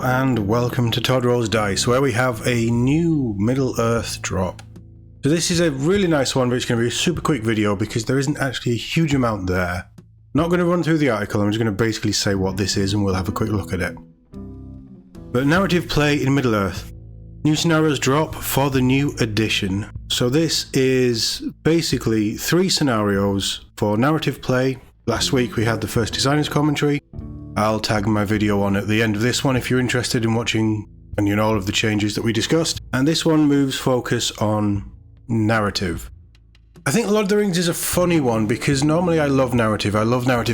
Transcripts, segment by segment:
and welcome to Todd Rolls Dice, where we have a new Middle-earth drop. So this is a really nice one, but it's going to be a super quick video because there isn't actually a huge amount there. Not going to run through the article, I'm just going to basically say what this is and we'll have a quick look at it. But narrative play in Middle-earth. New scenarios drop for the new edition. So this is basically 3 scenarios for narrative play. Last week we had the first designer's commentary. I'll tag my video on at the end of this one if you're interested in watching and you know all of the changes that we discussed. And this one moves focus on narrative. I think Lord of the Rings is a funny one because normally I love narrative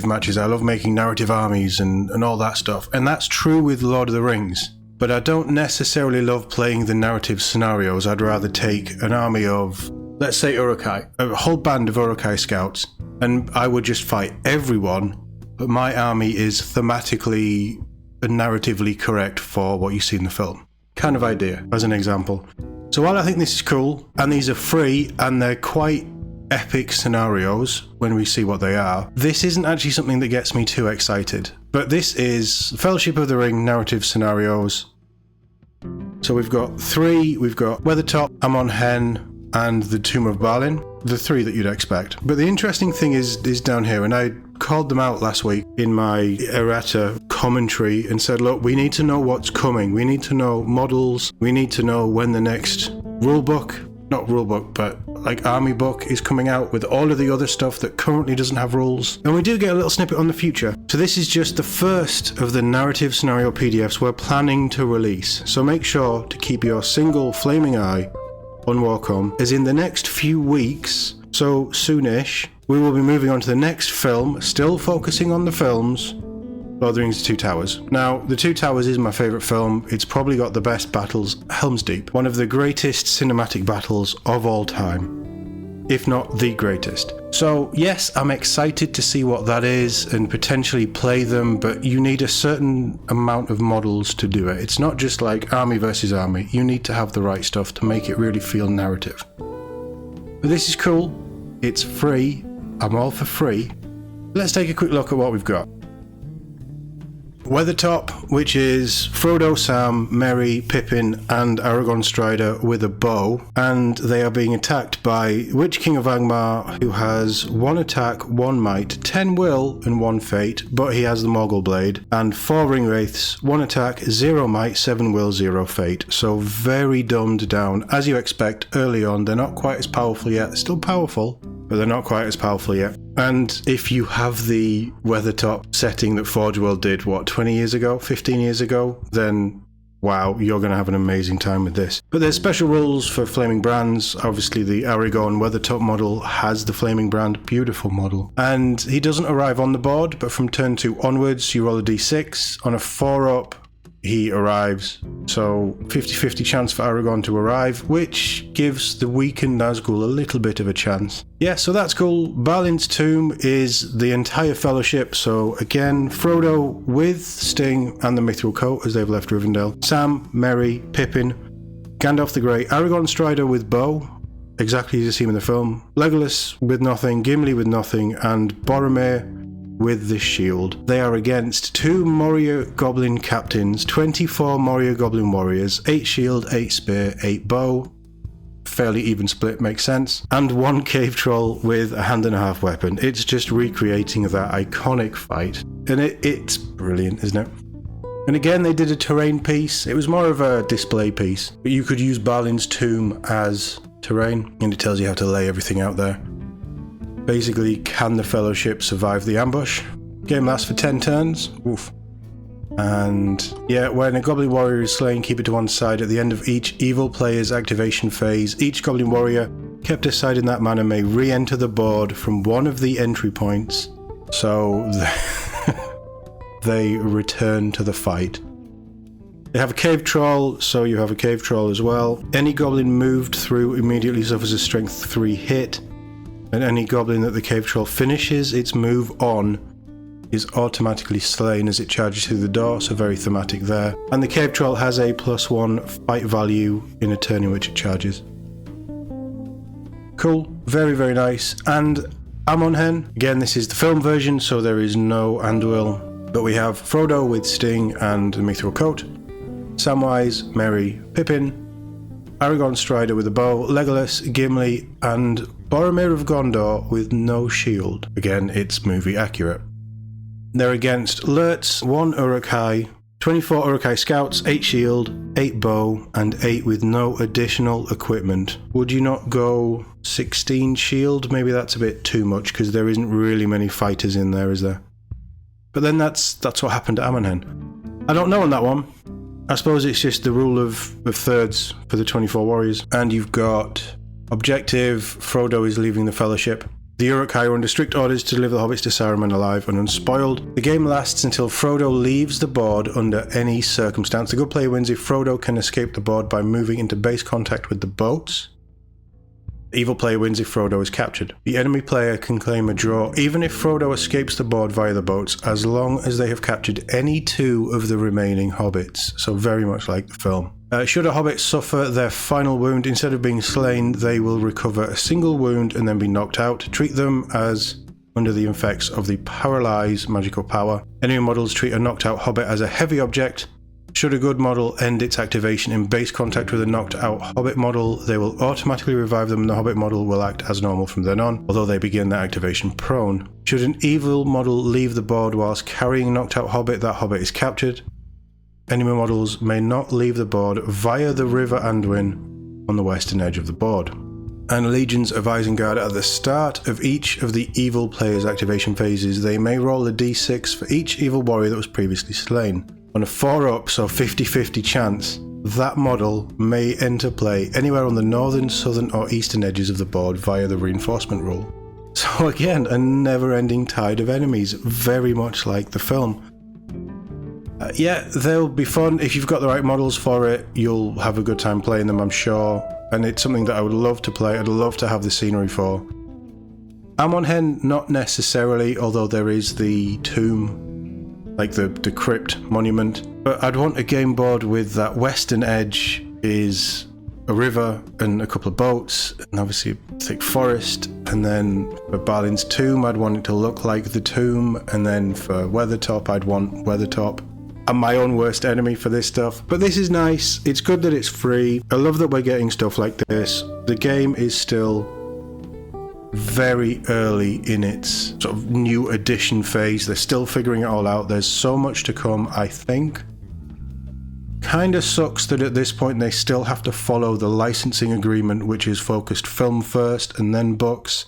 matches, I love making narrative armies and all that stuff. And that's true with Lord of the Rings. But I don't necessarily love playing the narrative scenarios. I'd rather take an army of, let's say Uruk-hai, a whole band of Uruk-hai scouts, and I would just fight everyone. But my army is thematically and narratively correct for what you see in the film. Kind of idea, as an example. So while I think this is cool, and these are free, and they're quite epic scenarios when we see what they are, this isn't actually something that gets me too excited. But this is Fellowship of the Ring narrative scenarios. So we've got 3, we've got Weathertop, Amon Hen, and the Tomb of Balin, the 3 that you'd expect. But the interesting thing is down here, and I called them out last week in my errata commentary and said, look, we need to know what's coming. We need to know models. We need to know when the next not rulebook, but like army book is coming out with all of the other stuff that currently doesn't have rules. And we do get a little snippet on the future. So this is just the first of the narrative scenario PDFs we're planning to release. So make sure to keep your single flaming eye on WarCom, as in the next few weeks, so soonish, we will be moving on to the next film, still focusing on the films, Lord of the Rings: The Two Towers. Now, The Two Towers is my favourite film. It's probably got the best battles. Helm's Deep, one of the greatest cinematic battles of all time, if not the greatest. So yes, I'm excited to see what that is and potentially play them, but you need a certain amount of models to do it. It's not just like army versus army. You need to have the right stuff to make it really feel narrative. But this is cool. It's free. I'm all for free. Let's take a quick look at what we've got. Weathertop, which is Frodo, Sam, Merry, Pippin and Aragorn Strider with a bow, and they are being attacked by Witch King of Angmar, who has 1 attack, 1 might, 10 will and 1 fate, but he has the Morgul Blade, and 4 Ringwraiths, 1 attack, 0 might, 7 will, 0 fate. So very dumbed down. As you expect early on, they're not quite as powerful yet. They're still powerful, but they're not quite as powerful yet. And if you have the Weathertop setting that Forge World did, 20 years ago, 15 years ago, then wow, you're going to have an amazing time with this. But there's special rules for flaming brands. Obviously the Aragorn Weathertop model has the flaming brand, beautiful model. And he doesn't arrive on the board, but from turn 2 onwards, you roll a d6. On a 4-up, he arrives. So 50-50 chance for Aragorn to arrive, which gives the weakened Nazgul a little bit of a chance. Yeah, so that's cool. Balin's Tomb is the entire fellowship. So again, Frodo with Sting and the Mithril Coat as they've left Rivendell. Sam, Merry, Pippin, Gandalf the Grey, Aragorn Strider with bow, exactly as you see him in the film. Legolas with nothing, Gimli with nothing, and Boromir with the shield. They are against 2 Moria Goblin captains, 24 Moria Goblin warriors, 8 shield, 8 spear, 8 bow. Fairly even split, makes sense. And 1 cave troll with a hand-and-a-half weapon. It's just recreating that iconic fight. And it's brilliant, isn't it? And again, they did a terrain piece. It was more of a display piece. But you could use Balin's Tomb as terrain, and it tells you how to lay everything out there. Basically, can the Fellowship survive the ambush? Game lasts for 10 turns. Oof. And yeah, when a Goblin Warrior is slain, keep it to one side. At the end of each evil player's activation phase, each Goblin Warrior kept aside in that manner may re-enter the board from one of the entry points. So they return to the fight. They have a cave troll, so you have a cave troll as well. Any Goblin moved through immediately suffers a strength 3 hit. And any goblin that the cave troll finishes its move on is automatically slain as it charges through the door, so very thematic there. And the cave troll has a +1 fight value in a turn in which it charges. Cool, very, very nice. And Amon Hen, again this is the film version, so there is no Anduil, but we have Frodo with Sting and the Mithril Coat. Samwise, Merry, Pippin, Aragorn Strider with a bow, Legolas, Gimli, and Boromir of Gondor with no shield. Again, it's movie accurate. They're against Lurtz, 1 Uruk-hai, 24 Uruk-hai scouts, 8 shield, 8 bow, and 8 with no additional equipment. Would you not go 16 shield? Maybe that's a bit too much, because there isn't really many fighters in there, is there? But then that's what happened to Amon-Hen. I don't know on that one. I suppose it's just the rule of thirds for the 24 warriors. And you've got objective, Frodo is leaving the Fellowship. The Uruk-hai are under strict orders to deliver the hobbits to Saruman alive and unspoiled. The game lasts until Frodo leaves the board under any circumstance. The good player wins if Frodo can escape the board by moving into base contact with the boats. The evil player wins if Frodo is captured. The enemy player can claim a draw even if Frodo escapes the board via the boats, as long as they have captured any 2 of the remaining hobbits. So very much like the film. Should a hobbit suffer their final wound, instead of being slain, they will recover a single wound and then be knocked out. Treat them as under the effects of the Paralyze magical power. Enemy models treat a knocked out hobbit as a heavy object. Should a good model end its activation in base contact with a knocked out hobbit model, they will automatically revive them and the hobbit model will act as normal from then on, although they begin their activation prone. Should an evil model leave the board whilst carrying a knocked out hobbit, that hobbit is captured. Enemy models may not leave the board via the River Anduin on the western edge of the board. And Legions of Isengard, at the start of each of the evil player's activation phases, they may roll a d6 for each evil warrior that was previously slain. On a 4-up, so 50-50 chance, that model may enter play anywhere on the northern, southern or eastern edges of the board via the reinforcement rule. So again, a never-ending tide of enemies, very much like the film. Yeah, they'll be fun. If you've got the right models for it, you'll have a good time playing them, I'm sure. And it's something that I would love to play, I'd love to have the scenery for. Amon-Hen, not necessarily, although there is the tomb, like the crypt monument. But I'd want a game board with that western edge is a river and a couple of boats, and obviously a thick forest. And then for Balin's tomb, I'd want it to look like the tomb. And then for Weathertop, I'd want Weathertop. I'm my own worst enemy for this stuff. But this is nice. It's good that it's free. I love that we're getting stuff like this. The game is still very early in its sort of new edition phase. They're still figuring it all out. There's so much to come, I think. Kinda sucks that at this point they still have to follow the licensing agreement, which is focused film first and then books.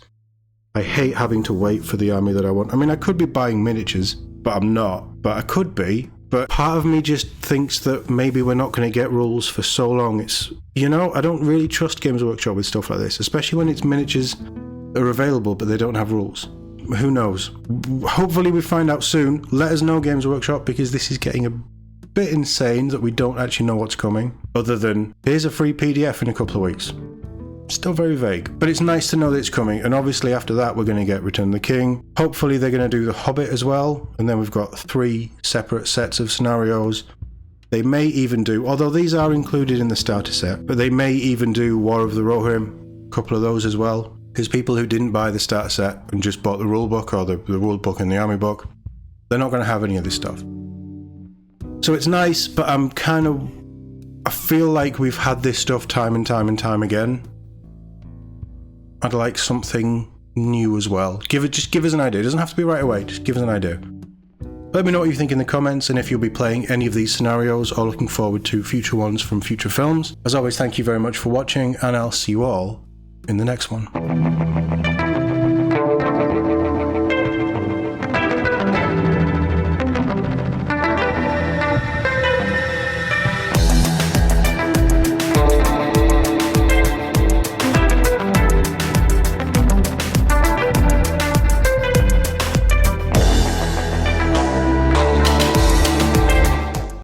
I hate having to wait for the army that I want. I mean, I could be buying miniatures, but I'm not. But I could be. But part of me just thinks that maybe we're not going to get rules for so long. It's, you know, I don't really trust Games Workshop with stuff like this, especially when it's miniatures that are available but they don't have rules. Who knows? Hopefully we find out soon. Let us know, Games Workshop, because this is getting a bit insane that we don't actually know what's coming, other than here's a free PDF in a couple of weeks. Still very vague, but it's nice to know that it's coming. And obviously after that we're going to get Return of the King. Hopefully they're going to do The Hobbit as well, and then we've got 3 separate sets of scenarios. They may even do, although these are included in the starter set, but they may even do War of the Rohirrim, a couple of those as well, because people who didn't buy the starter set and just bought the rule book or the rule book and the army book, they're not going to have any of this stuff. So it's nice, but I feel like we've had this stuff time and time and time again. I'd like something new as well. Just give us an idea. It doesn't have to be right away. Just give us an idea. Let me know what you think in the comments, and if you'll be playing any of these scenarios or looking forward to future ones from future films. As always, thank you very much for watching, and I'll see you all in the next one.